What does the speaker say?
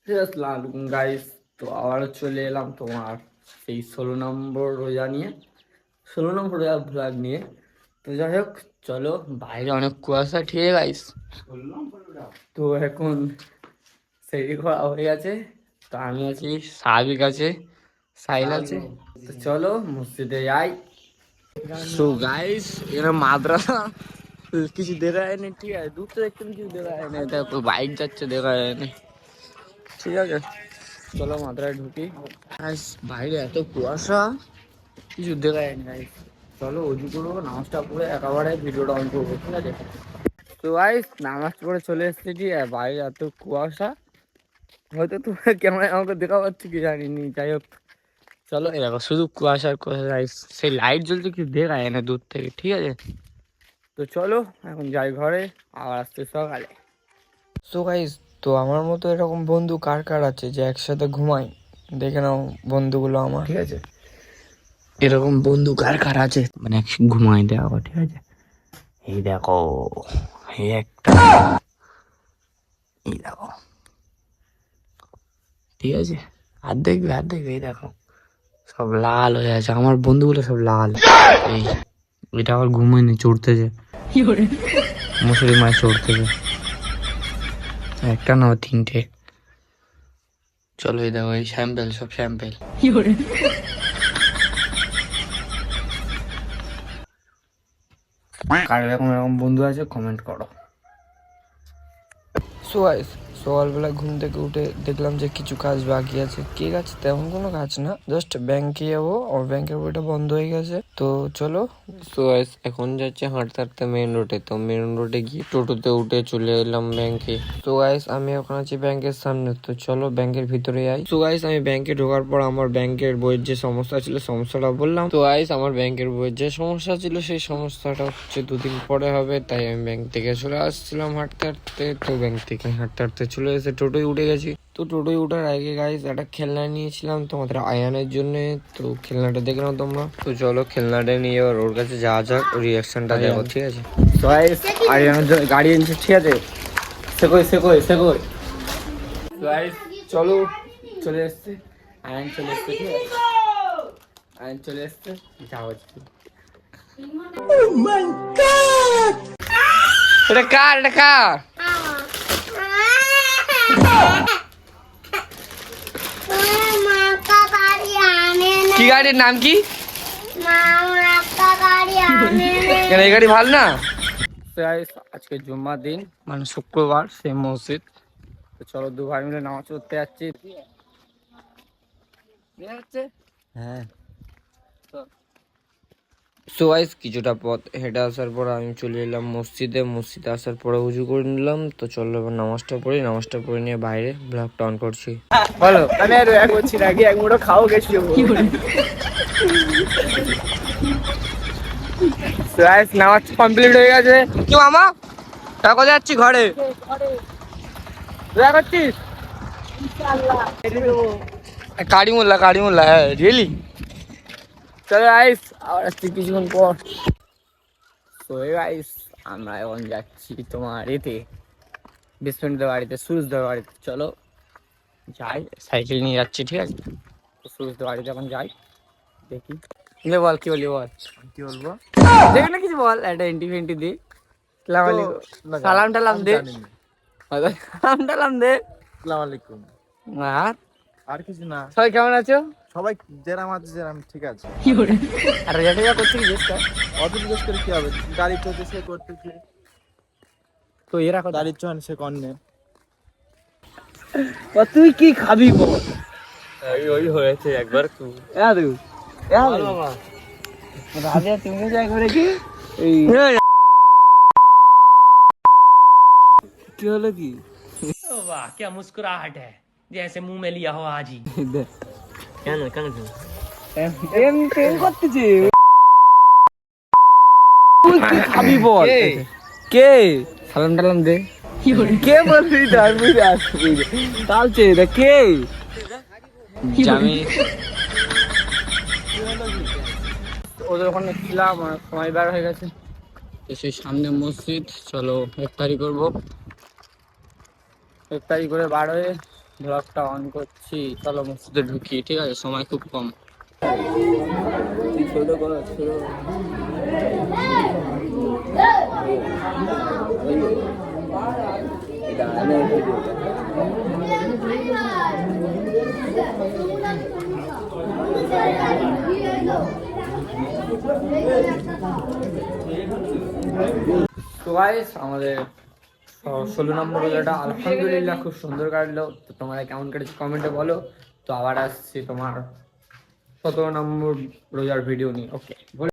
আসসালামু গাইস। তো আবারও চলে এলাম তোমার সেই 16 নম্বর রোজা নিয়ে, 16 নম্বর রোজা ভ্লগ নিয়ে। তো যাই হোক, চলো। বাইরে অনেক কুয়াশা, ঠিক আছে গাইস। তো এখন সেই করা হয়ে গেছে। তো আমি আছি, সাবিক আছে, সাহিল আছে। তো চলো মসজিদে যাই। সো গাইস, এখানে মাদ্রাসা কিছু দেখা যায় না, ঠিক আছে। দূর থেকে একদম কিছু দেখা যায় না, দেখো বাইক যাচ্ছে দেখা যায় না, ঠিক আছে। চলো মাদ্রাসায় ঢুকি। গাইস বাইরে এত কুয়াশা, কিছু দেখা যায় না গাইস। চলো অজু করবো, নামাজটা পড়ে একেবারে ভিডিওটা অন করবো, ঠিক আছে। তো গাইস নামাজ পড়ে চলে এসেছি, ঠিক আছে। বাইরে এত কুয়াশা, হয়তো তোমরা ক্যামেরায় আমাকে দেখা পাচ্ছি কি জানিনি, যাই হোক। চলো, এই দেখো শুধু কুয়াশার কুয়াশা গাইস, সেই লাইট জ্বলছে কিছু দেখা যায় না দূর থেকে, ঠিক আছে। তো চলো এখন যাই ঘরে, আবার আসতে সকালে। সো গাইস, তো আমার মতো এরকম বন্ধু কার কার আছে যে একসাথে ঘুমায়? দেখে নাও বন্ধুগুলো আমার, ঠিক আছে। এরকম বন্ধু কার কার আছে, মানে একসাথে ঘুমাই দেওয়া, ঠিক আছে। এই দেখো, এই একটা, এই দেখো, ঠিক আছে। আর দেখবে, আর দেখবে, এই দেখো সব লাল হয়ে আছে, আমার বন্ধুগুলো সব লাল। এই এটা আবার ঘুমায়নি, চড়তেছে, মুসুরি মাছ চড়তেছে, একটা না তিনটে। চলো এই দেখো, এই স্যাম্পেল, সব স্যাম্পেল। কার এরকম এরকম বন্ধু আছে কমেন্ট করো। সো গাইস, সকালবেলা ঘুম থেকে উঠে দেখলাম যে কিছু কাজ বাকি আছে। কি কাজ? তেমন কোনো কাজ না, জাস্ট ব্যাংকে যাবো, আমার ব্যাংকের বইটা বন্ধ হয়ে গেছে। তো চলো। সো গাইস, এখন যাচ্ছে হাঁটতে হাঁটতে মেন রোডে। তো মেন রোডে গিয়ে টোটোতে উঠে চলে এলাম ব্যাংকে। তো গাইস, আমি এখন আছি ব্যাংকের সামনে। তো চলো ব্যাংকের ভিতরে যাই। তো গাইস, আমি ব্যাংকে ঢোকার পর আমার ব্যাংকের বইয়ের যে সমস্যা ছিল, সমস্যাটা বললাম। তো গাইস, আমার ব্যাংকের বইয়ের যে সমস্যা ছিল, সেই সমস্যাটা হচ্ছে 2 দিন পরে হবে। তাই আমি ব্যাংক থেকে চলে আসছিলাম হাঁটতে হাঁটতে। তো ব্যাংক থেকে হাঁটতে হাঁটতে চলে এসে টোটোয় উঠে গেছি। তো টোটোয় উঠার আগে গাইস একটা খেলনা নিয়েছিলাম তোমাদের আয়ানের জন্য। তো খেলনাটা দেখলাম তোমরা। তো চলো খেলনাটা নিয়ে এবার ওর কাছে যাওয়া যাক, ওর রিয়াকশনটা দেখো, ঠিক আছে। তো গাইস আরিয়ানের জন্য গাড়ি এনেছে, ঠিক আছে। সে কই, সে কই, সে কই। তো গাইস চলো, চলে এসছে আয়ন, চলে এসছে, ঠিক আছে। আয়ন চলে এসছে, যাও আজকে। এটা কার, এটা কার? কি গাড়ির নাম কি? কেন এই গাড়ি ভালো না? আজকে জুম্মার দিন, মানে শুক্রবার, সে মসজিদ। তো চলো 2 ভাই মিলে নামাজ পড়তে যাচ্ছি। হ্যাঁ। সো গাইস, কিছুটা পথ হেঁটে আসার পর আমি চলে এলাম মসজিদে। মসজিদে আসার পরে উজু করে নিলাম। তো চলো এবার নামাজটা পড়ি। নামাজটা পড়ে নিয়ে বাইরে ব্লগটা অন করছি। বলো, আমি আর এক করছি নাকি, এক মুঠো খাও গেছি। নামাজ কমপ্লিট হয়ে গেছে। কি মামা, টাকা যাচ্ছি ঘরে, করছিস কারিমুল্লা, কারিমুল্লা, হ্যাঁ রিয়েলি। চলো গাইস, আবার আসছি কিছুক্ষণ পর। তো গাইস, আমরা এখন যাচ্ছি তোমার এতে, বিস্মিতদের বাড়িতে, সুরজদের বাড়িতে। চলো যাই, সাইকেল নিয়ে যাচ্ছি, ঠিক আছে। তো সুরজদের বাড়িতে এখন যাই, দেখি। বল কি বলি, বল কি বলবো? দেখি না কিছু, বল একটা এন্টি ফেন্টি দি, সালাম আলাইকুম, সালাম টালাম দে, সালাম টালাম দে। আসসালামু আলাইকুম। আর আর কিছু না, সবাই কেমন আছো? সবাই যেরাম আছে যেরাম ঠিক আছে। আর রেজা টেজা করছে কি জিজ্ঞেস কর। অত জিজ্ঞেস করে কি হবে? গাড়ি চলছে সে করতেছে, তো এরা কথা, গাড়ির চন সে কন্যে। তুই কি খাবি বল? ওই হয়েছে একবার রাজা তুমি যাই করে কি এই কি হলো কি? वाह क्या मुस्कुराहट है, जैसे मुंह में लिया हो आज ही। কেন কেন এম টেম করতেছি। তুই কি খাবি বল? কে সালাম টালাম দে, কে বলবি? তালছে এটা কে? জামি ওদের ওখানে ছিলাম, সময় বার হয়ে গেছে। তো সেই সামনে মসজিদ, চলো ইফতারি করবো। ইফতারি করে বার হয়ে ব্লগটা অন করছি, চলো মসজিদে ঢুকি, ঠিক আছে? সময় খুব কম। ছোট করো, ছোট। এটা আনে ভিডিওটা। তো গাইস আমাদের 16 নম্বর রোজাটা আলহামদুলিল্লাহ খুব সুন্দর কাটলো। তো তোমরা কেমন কেটেছে কমেন্টে বলো। তো আবার আসছি তোমার 17 নম্বর রোজার ভিডিও নিয়ে। ওকে।